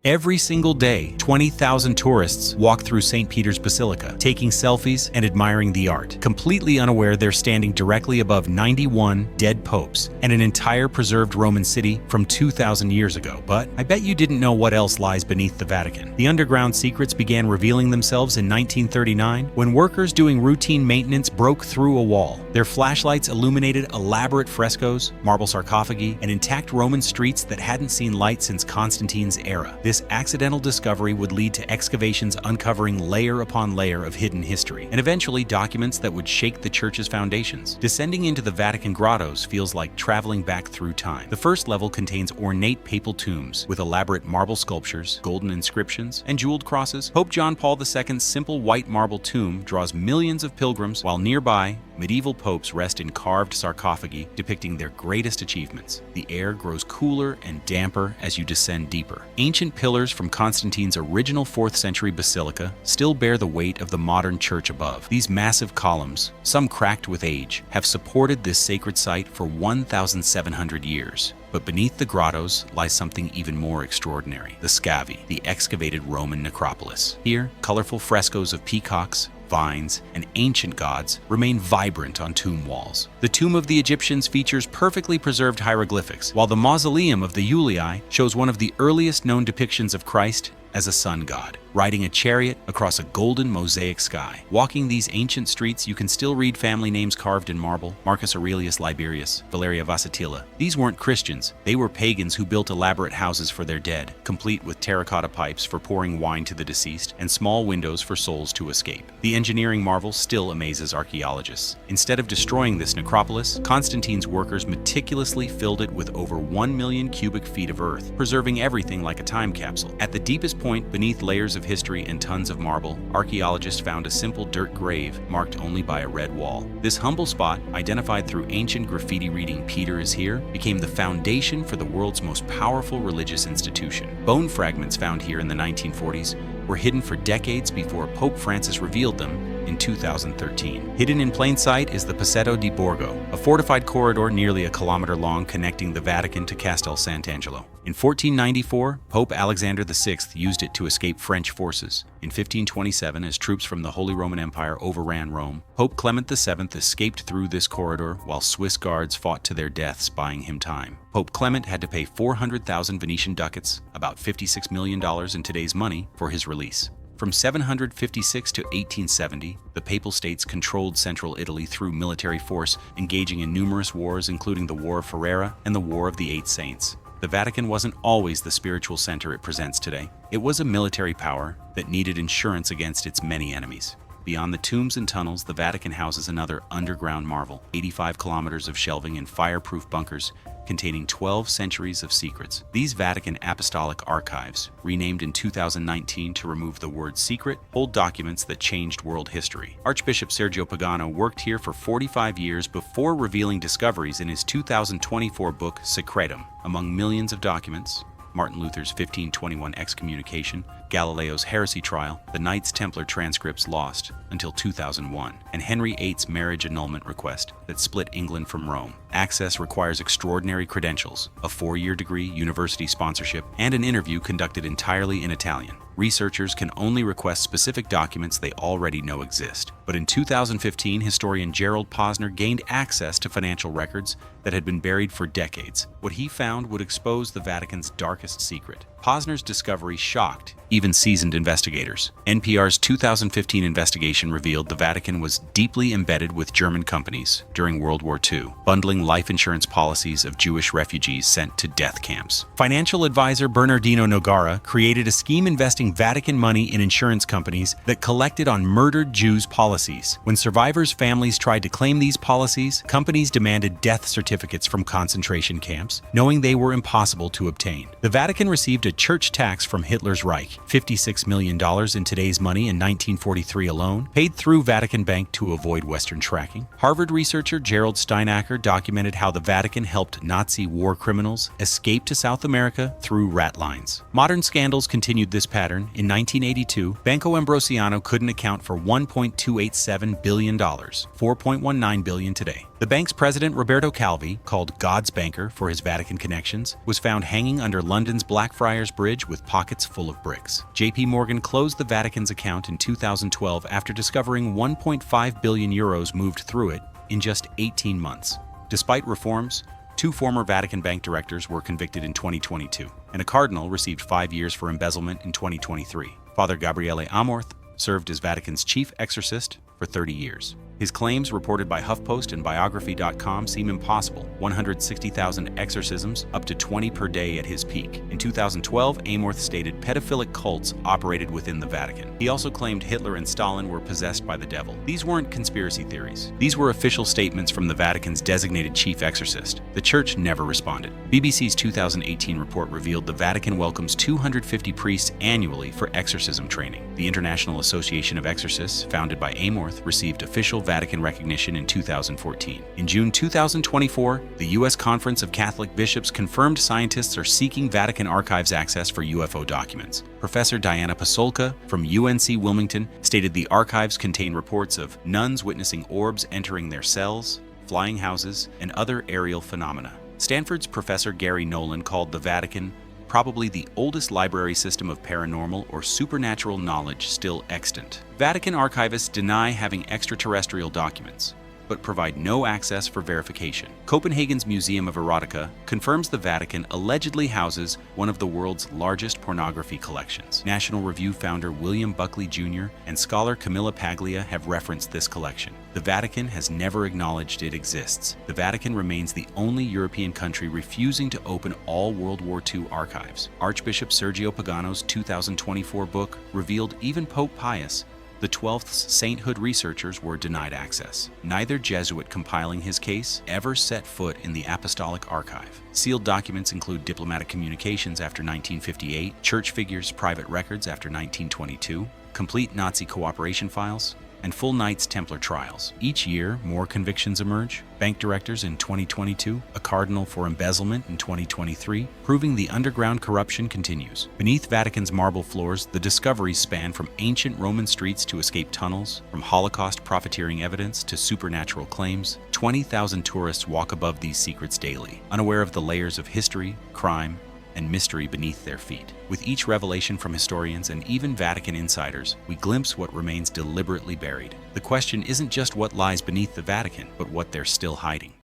Every single day, 20,000 tourists walk through St. Peter's Basilica, taking selfies and admiring the art, completely unaware they're standing directly above 91 dead popes and an entire preserved Roman city from 2,000 years ago. But I bet you didn't know what else lies beneath the Vatican. The underground secrets began revealing themselves in 1939 when workers doing routine maintenance broke through a wall. Their flashlights illuminated elaborate frescoes, marble sarcophagi, and intact Roman streets that hadn't seen light since Constantine's era. This accidental discovery would lead to excavations uncovering layer upon layer of hidden history, and eventually documents that would shake the church's foundations. Descending into the Vatican grottos feels like traveling back through time. The first level contains ornate papal tombs with elaborate marble sculptures, golden inscriptions, and jeweled crosses. Pope John Paul II's simple white marble tomb draws millions of pilgrims, while nearby, medieval popes rest in carved sarcophagi depicting their greatest achievements. The air grows cooler and damper as you descend deeper. Ancient pillars from Constantine's original 4th century basilica still bear the weight of the modern church above. These massive columns, some cracked with age, have supported this sacred site for 1,700 years. But beneath the grottos lies something even more extraordinary: the scavi, the excavated Roman necropolis. Here, colorful frescoes of peacocks, vines, and ancient gods remain vibrant on tomb walls. The tomb of the Egyptians features perfectly preserved hieroglyphics, while the mausoleum of the Julii shows one of the earliest known depictions of Christ as a sun god, riding a chariot across a golden mosaic sky. Walking these ancient streets, you can still read family names carved in marble: Marcus Aurelius Liberius, Valeria Vassatilla. These weren't Christians, they were pagans who built elaborate houses for their dead, complete with terracotta pipes for pouring wine to the deceased and small windows for souls to escape. The engineering marvel still amazes archaeologists. Instead of destroying this necropolis, Constantine's workers meticulously filled it with over 1 million cubic feet of earth, preserving everything like a time capsule. At the deepest point, beneath layers of history and tons of marble, archaeologists found a simple dirt grave marked only by a red wall. This humble spot, identified through ancient graffiti reading "Peter is here," became the foundation for the world's most powerful religious institution. Bone fragments found here in the 1940s were hidden for decades before Pope Francis revealed them in 2013. Hidden in plain sight is the Passetto di Borgo, a fortified corridor nearly a kilometer long connecting the Vatican to Castel Sant'Angelo. In 1494, Pope Alexander VI used it to escape French forces. In 1527, as troops from the Holy Roman Empire overran Rome, Pope Clement VII escaped through this corridor while Swiss guards fought to their deaths buying him time. Pope Clement had to pay 400,000 Venetian ducats, about $56 million in today's money, for his release. From 756 to 1870, the Papal States controlled central Italy through military force, engaging in numerous wars including the War of Ferrara and the War of the Eight Saints. The Vatican wasn't always the spiritual center it presents today. It was a military power that needed insurance against its many enemies. Beyond the tombs and tunnels, the Vatican houses another underground marvel: 85 kilometers of shelving in fireproof bunkers containing 12 centuries of secrets. These Vatican Apostolic Archives, renamed in 2019 to remove the word secret, hold documents that changed world history. Archbishop Sergio Pagano worked here for 45 years before revealing discoveries in his 2024 book Secretum. Among millions of documents, Martin Luther's 1521 excommunication, Galileo's heresy trial, the Knights Templar transcripts lost until 2001, and Henry VIII's marriage annulment request that split England from Rome. Access requires extraordinary credentials, a 4-year degree, university sponsorship, and an interview conducted entirely in Italian. Researchers can only request specific documents they already know exist. But in 2015, historian Gerald Posner gained access to financial records that had been buried for decades. What he found would expose the Vatican's darkest secret. Posner's discovery shocked even seasoned investigators. NPR's 2015 investigation revealed the Vatican was deeply embedded with German companies during World War II, bundling life insurance policies of Jewish refugees sent to death camps. Financial advisor Bernardino Nogara created a scheme investing Vatican money in insurance companies that collected on murdered Jews' policies. When survivors' families tried to claim these policies, companies demanded death certificates from concentration camps, knowing they were impossible to obtain. The Vatican received a church tax from Hitler's Reich, $56 million in today's money in 1943 alone, paid through Vatican Bank to avoid Western tracking. Harvard researcher Gerald Steinacker documented how the Vatican helped Nazi war criminals escape to South America through rat lines. Modern scandals continued this pattern. In 1982, Banco Ambrosiano couldn't account for $1.28 $1.87 billion, $4.19 billion today. The bank's president, Roberto Calvi, called God's banker for his Vatican connections, was found hanging under London's Blackfriars Bridge with pockets full of bricks. JP Morgan closed the Vatican's account in 2012 after discovering 1.5 billion euros moved through it in just 18 months. Despite reforms, 2 former Vatican Bank directors were convicted in 2022, and a cardinal received 5 years for embezzlement in 2023. Father Gabriele Amorth served as Vatican's chief exorcist for 30 years. His claims, reported by HuffPost and Biography.com, seem impossible. 160,000 exorcisms, up to 20 per day at his peak. In 2012, Amorth stated pedophilic cults operated within the Vatican. He also claimed Hitler and Stalin were possessed by the devil. These weren't conspiracy theories. These were official statements from the Vatican's designated chief exorcist. The Church never responded. BBC's 2018 report revealed the Vatican welcomes 250 priests annually for exorcism training. The International Association of Exorcists, founded by Amorth, received official Vatican recognition in 2014. In June 2024, the U.S. Conference of Catholic Bishops confirmed scientists are seeking Vatican archives access for UFO documents. Professor Diana Pasolka from UNC Wilmington stated the archives contain reports of nuns witnessing orbs entering their cells, flying houses, and other aerial phenomena. Stanford's Professor Gary Nolan called the Vatican probably the oldest library system of paranormal or supernatural knowledge still extant. Vatican archivists deny having extraterrestrial documents, but provide no access for verification. Copenhagen's Museum of Erotica confirms the Vatican allegedly houses one of the world's largest pornography collections. National Review founder William Buckley Jr. and scholar Camilla Paglia have referenced this collection. The Vatican has never acknowledged it exists. The Vatican remains the only European country refusing to open all World War II archives. Archbishop Sergio Pagano's 2024 book revealed even Pope Pius, the 12th's sainthood researchers, were denied access. Neither Jesuit compiling his case ever set foot in the Apostolic Archive. Sealed documents include diplomatic communications after 1958, church figures' private records after 1922, complete Nazi cooperation files, and full Knights Templar trials. Each year, more convictions emerge. Bank directors in 2022, a cardinal for embezzlement in 2023, proving the underground corruption continues. Beneath Vatican's marble floors, the discoveries span from ancient Roman streets to escape tunnels, from Holocaust profiteering evidence to supernatural claims. 20,000 tourists walk above these secrets daily, unaware of the layers of history, crime, and mystery beneath their feet. With each revelation from historians and even Vatican insiders, we glimpse what remains deliberately buried. The question isn't just what lies beneath the Vatican, but what they're still hiding.